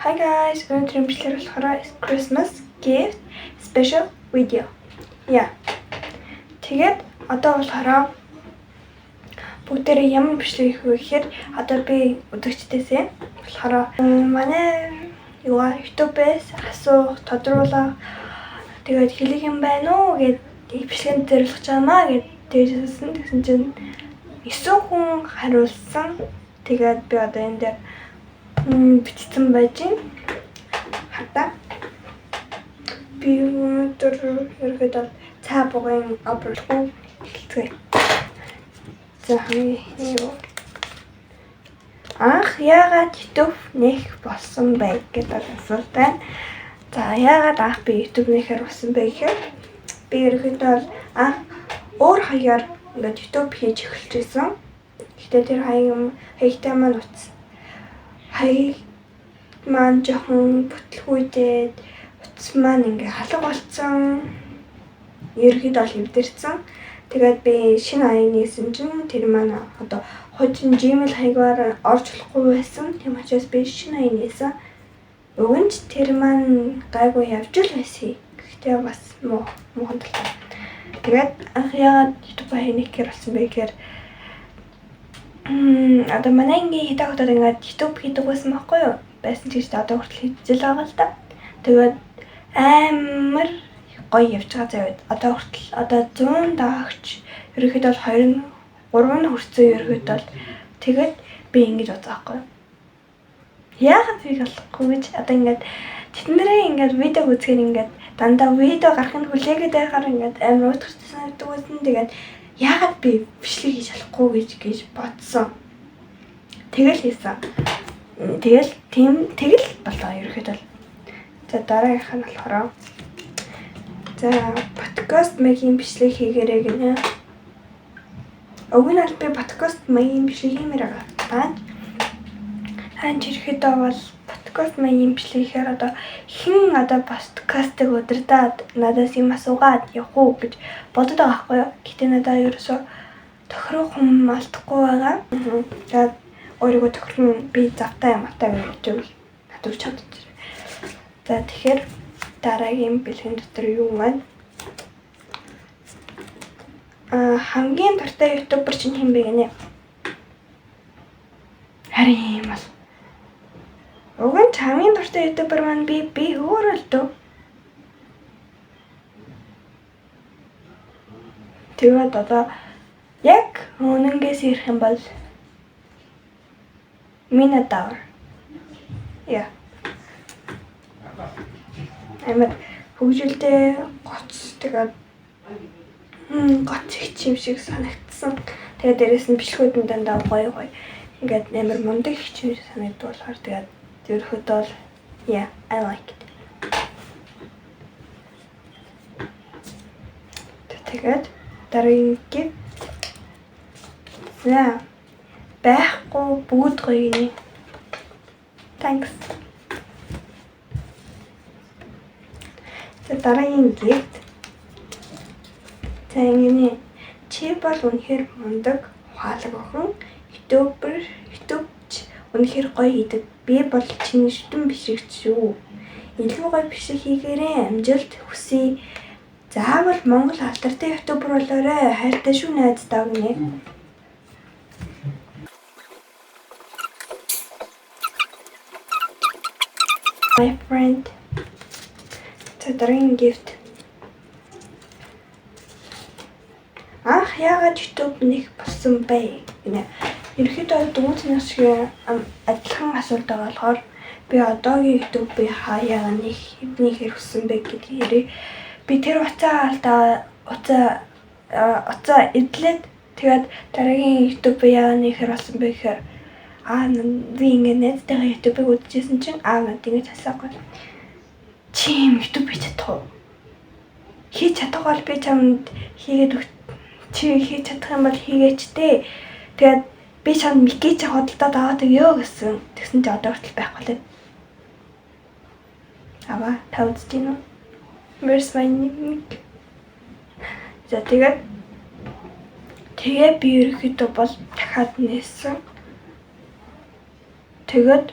Hi guys, өнөөдрийн бичлэг болохоор Christmas gift special video. Тэгээд одоо болохоор бүгдээрээ ямар бичлэг хийх вэ гэхээр одоо би үзэгчдээсээ болохоор манай YouTube-ээс асуух, тодруулах тэгээд хэлэх юм байна уу гэдэг бичлэгэнд зориулж байгаамаа гэдээсэн. Тэгсэн чинь 9 хүн хариулсан. Тэгээд би одоо энэ дээр бичсэн байж хата би өнөөдөр ерөөдөө цаа бугын аппликей хэлцгээе. За анх яагаад YouTube нэх болсон бэ гэдэг асуулт байна. За яагаад анх би YouTube нэхэр болсон бэ гэхээр би ерөөдөө анх өөр хаягаар ингээд YouTube хийж эхэлчихсэн. Гэхдээ тэр хаягтай маань утас хаяг маань жоохон бүтлгүйдээд утас маань ингээ халга болцсон. Ерөөдөө хэвдэрсэн. Тэгээд би шинэ хаяг нээсэн чинь тэр маань одоо хожим Gmail хаягаар орж болохгүй байсан. Тийм учраас би шинэ хаяг нээсэн. Өгөнч тэр маань гайгүй явж л байсан. Гэхдээ бас муухан талтай. Тэгээд анх яагаад YouTube хаяг болсон бэ гэхээр одоо манай ингээ хэдэг удаад ингээд YouTube хийдэг байсан байхгүй юу? Байсан ч гэсэн одоо хүртэл хийжэл байгаа л да. Тэгээд амар гоё явж байгаа заяа. Одоо хүртэл одоо 100 даагч ерөөхдөө 23 хүрсэн ерөөхдөө тэгээд би ингэж бодсон байхгүй юу? Яагаад би болохгүй гэж одоо ингээд тэднэрээ ингээд видео үзэхээр ингээд дандаа видео гарахыг хүлээгээд байхаар ингээд амар утгатай санагддаг байсан. Тэгээд яагаад би бичлэг хийж болохгүй гэж бодсон. Тэгэл хийсэн. Тэгэл болоо ерөөхдөө. За дараагийнх нь болохоор за подкаст маягийн бичлэг хийгээрэй гинэ. Өгнөл би подкаст маягийн бичлэг хиймээр байгаа. Хаан ерөөхдөө бол подкаст маягийн бичлэг хийхээр одоо хэн одоо подкастыг удирдаад надаас юм асуугаад явах уу гэж бодод байгаа байхгүй юу? Гэтэ надаа ерөөсөө тохирох хүн алдахгүй байгаа. Тэгээд өөрийгөө тохирно би завтай юм атаа гэж надад чадчих. За тэгэхээр дараагийн бэлгийн дотор юу вэ? Хамгийн дуртай ютубер чинь хэн бэ гинэ? Харин юм бол Уган хамгийн дуртай ютубер маань би өөрөө л дөө. Тэгээд одоо яг өнөнгөөс ирэх юм бол Minotaur. Амар хөгжилтэй гоц тэгээд гоц их юм шиг санагдсан. Тэгээд дээрэс нь бичлэгүүд нь дандаа гоё. Ингээд амар мундаг их юм санагддаг болохоор тэгээд ерөөхдөө бол I like it. Тэгээд дараагийн gift. За байхгүй бүгд гоё гинэ. Thanks. За дараагийн gift. За ингэнэ. Чи бол үнэхээр мундаг, ухаалаг охин. YouTube-ч үнэхээр гоё хийдэг. Би бол чиний шүтэн бишигч шүү. Илүү гоё бишиг хийгээрэй. Амжилт хүсье. Заавал Монгол алдартай ютубер болоорой. Хайртай шүү найздаа гинэ. My friend. За дараагийн gift. Анх яагаад YouTube нэх болсон бэ гинэ. Ерөөхдөө дүүцнээс шиг адилхан асуулт байгаа болохоор би одоогийн YouTube-ийг хаяа хэдний хэрэгсэн бэ гэдгийг ярив. Би тэр уцаа эдлээд тэгээд дараагийн YouTube-ийг яагаад нэхэр болсон бэ гэхээр би ингээд найзтайгаа YouTube-ийг үзчихсэн чинь надад ингэж асуухгүй. Чи YouTube хийж чадах уу? Хийж чадах бол би чамд хийгээд чи хийж чадах юм бол хийгээч дээ. Тэгээд би чамд микэж хөдөлтөд аваад өгөө гэсэн. Тэгсэн чи одоо хүртэл байхгүй лээ. Та үзэж байна уу? Where's my mic? За тэгээд би ерөөхдөө бол дахиад нээсэн. Тэгээд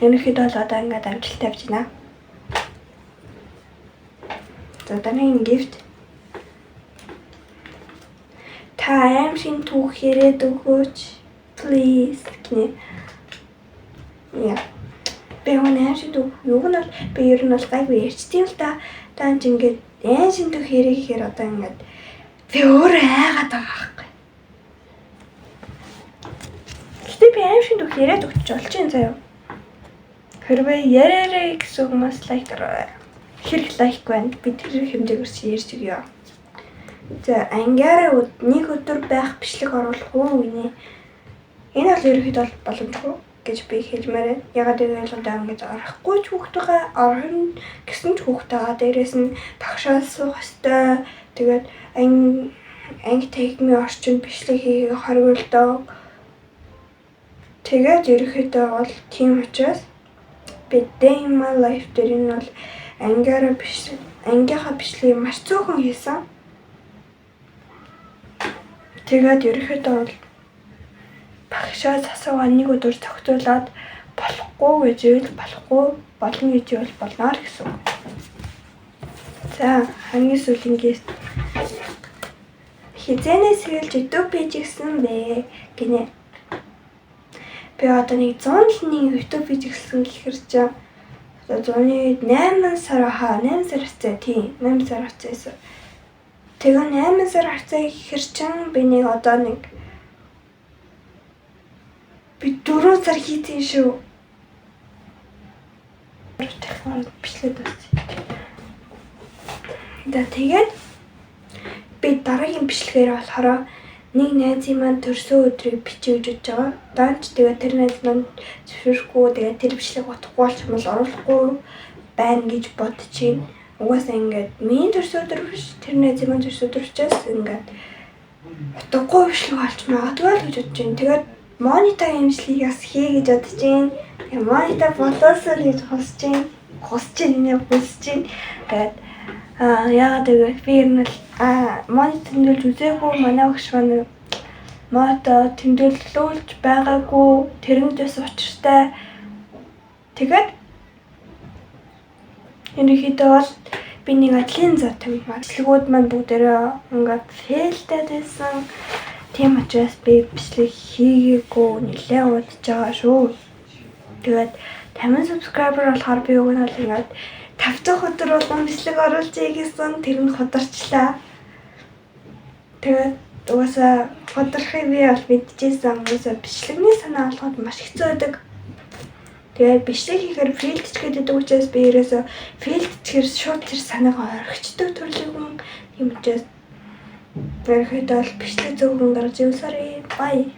Ерөнхийдөө бол одоо ингээд амжилт тавьж байна. За дараагийн gift. Та аимшиг түүх яриад өгөөч. Please гинэ. Яа. Би аимшиг түүх юу нь бол би ер нь бол гайгүй ярьчихдээ л та. Таанч ингээд аимшиг түүх ярих гэхээр одоо ингээд би өөрөө айгаад байгаа байхгүй. Гэтэ би аимшиг түүх яриад өгч болж юм заяа. Хэрвээ яраарэ гэсэн хүмүүс лайк хэрэг лайк байна. Би тэр хэмжээгээрс ярьж өгье. За ангиараа нэг өдөр байх бичлэг оруулах уу гинэ. Энэ бол ерөөхдөө боломжгүй гэж би хэлмээр байна. Ягаад гэвэл одоо ингэж орохгүй ч хүүхдтэйгээ орно гэсэн ч хүүхдтэйгээ дээрээс нь багшаас суух ёстой. Тэгээд анги техникийн орчинд бичлэг хийгээ хоригдоо. Тэгээд ерөөхдөө бол тийм учраас би Day in My Life дээр энэ бол ангиараа бичлэг ангийнхаа бичлэгийг маш цөөхөн хийсэн. Тэгээд ерөөхдөө бол багшаас асуугаа нэг өдөр тогтоолоод болохгүй гэж ивэл болохгүй, болно гэж ивэл болноор гэсэн үг. За хамгийн сүүлийн гист хизэнээс хэлж YouTube пэйж гисэн бэ гинэ. Би одоо нэг 101 YouTube пэйж гисэн гэхэр чи одоо 8 сар хацаа тийм 8 сар хацаасан. Тэгээ 8 сар хацаа гэхэр чин би нэг одоо нэг би 4 сар хийсэн шүү. Бичлэг басна. Тэгээд би дараагийн бичлэгээр болохоор нэг найзын маань төрсөн өдрийг бичиж өгч байгаа. Даанч тэгээд тэр найз маань зөвшөөрөхгүй тэгээд тэр бичлэг утгагүй болчихмол оруулахгүй байна гэж бодож байна. Угаасаа ингээд миний төрсөн өдөр биш тэр найзын маань төрсөн өдөр учраас ингээд утгагүй бичлэг болж магадгүй л гэж бодож байна. Тэгээд Монита имжлийг бас хий гэж бодож байна. Тэгээд Монита болоосоо гэж хүсэж байна. Тэгээд яагаад гэвэл би ер нь Монита тэмдэглэж үзээгүй манай багш маань Монита тэмдэглүүлж байгаагүй тэрэндээс учиртай. Тэгээд ерөнхийдөө бол би нэг ажлын зав тавьмаар бичлэгүүд маань бүгдээрээ ингээд фейлтэй байсан. Тийм учраас би бичлэг хийгээгүй нэлээд удаж байгаа шүү. Тэгээд 50 subscriber болохоор би уг нь бол ингээд 50 өдөр болгон бичлэг оруулъя гэсэн тэр нь хударчлаа. Тэгээд угаасаа худрахыг би бол мэдчихсэн. Угаасаа бичлэгний санаа олоход маш хэцүү байдаг. Тэгээд бичлэг хийхээр фейлдч гэдэг учраас би ерөөсөө фейлдчээр шууд тэр санаагаа орхичдаг төрлийн хүн юм учраас ерөөхдөө бичлэг зөвхөн гаргаж явсараа бай.